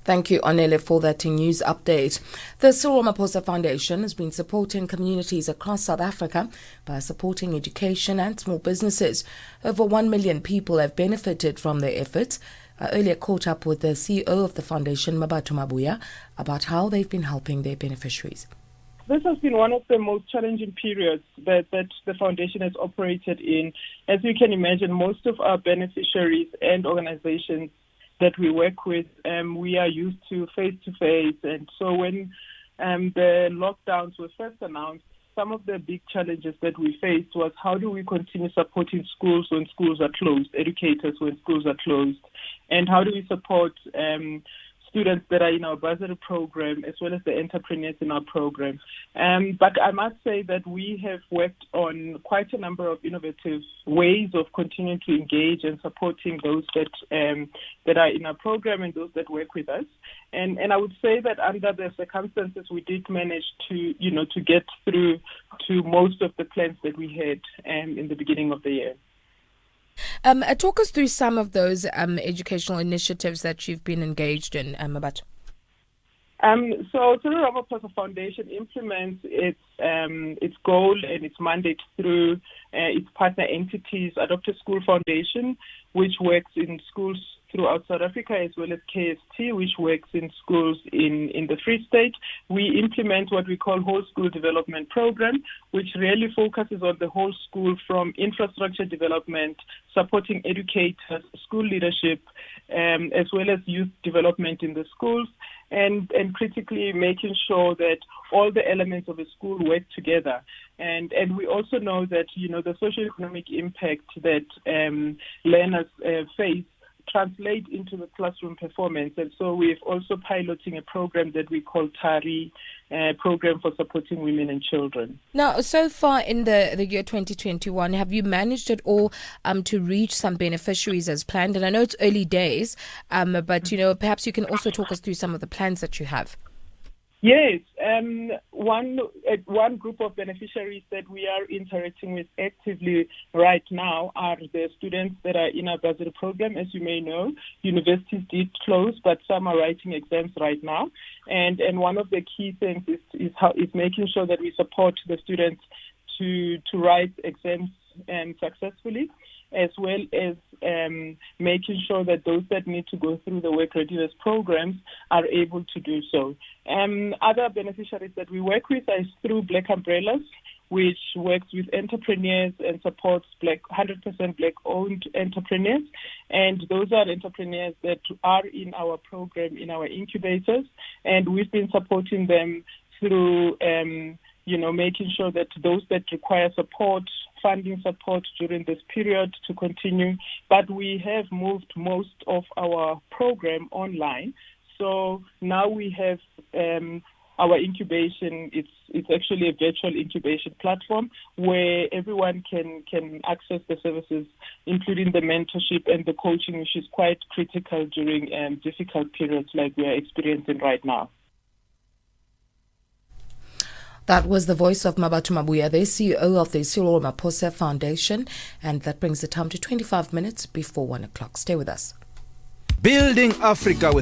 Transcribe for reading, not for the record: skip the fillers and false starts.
Thank you, Onele, for that news update. The Cyril Ramaphosa Foundation has been supporting communities across South Africa by supporting education and small businesses. Over 1 million people have benefited from their efforts. I earlier caught up with the CEO of the foundation, Mmabatho Maboya, about how they've been helping their beneficiaries. This has been one of the most challenging periods that the foundation has operated in. As you can imagine, most of our beneficiaries and organizations that we work with, we are used to face-to-face. And so when the lockdowns were first announced, some of the big challenges that we faced was how do we continue supporting schools when schools are closed, educators when schools are closed, and how do we support students that are in our bursary program as well as the entrepreneurs in our program. But I must say that we have worked on quite a number of innovative ways of continuing to engage and supporting those that are in our program and those that work with us. And I would say that under the circumstances, we did manage to get through to most of the plans that we had in the beginning of the year. Talk us through some of those educational initiatives that you've been engaged in, Mmabatho. So Cyril Ramaphosa Foundation implements its goal and its mandate through its partner entities, Adopted School Foundation, which works in schools throughout South Africa, as well as KST, which works in schools in the Free State. We implement what we call Whole School Development Program, which really focuses on the whole school, from infrastructure development, supporting educators, school leadership, as well as youth development in the schools, and critically making sure that all the elements of a school work together. And we also know that, the socioeconomic impact that learners face translate into the classroom performance. And so we're also piloting a program that we call TARI, program for supporting women and children. Now, so far in the year 2021, have you managed at all to reach some beneficiaries as planned? And I know it's early days, but perhaps you can also talk us through some of the plans that you have. Yes, one group of beneficiaries that we are interacting with actively right now are the students that are in our bursary program. As you may know, universities did close, but some are writing exams right now. And one of the key things is making sure that we support the students to write exams successfully, as well as making sure that those that need to go through the work readiness programs are able to do so. Other beneficiaries that we work with are through Black Umbrellas, which works with entrepreneurs and supports 100% Black-owned entrepreneurs. And those are entrepreneurs that are in our program, in our incubators, and we've been supporting them through making sure that those that require support, funding support during this period to continue. But we have moved most of our program online. So now we have our incubation. It's actually a virtual incubation platform where everyone can access the services, including the mentorship and the coaching, which is quite critical during difficult periods like we are experiencing right now. That was the voice of Mmabatho Maboya, the CEO of the Cyril Ramaphosa Foundation, and that brings the time to 25 minutes before 1 o'clock. Stay with us. Building Africa with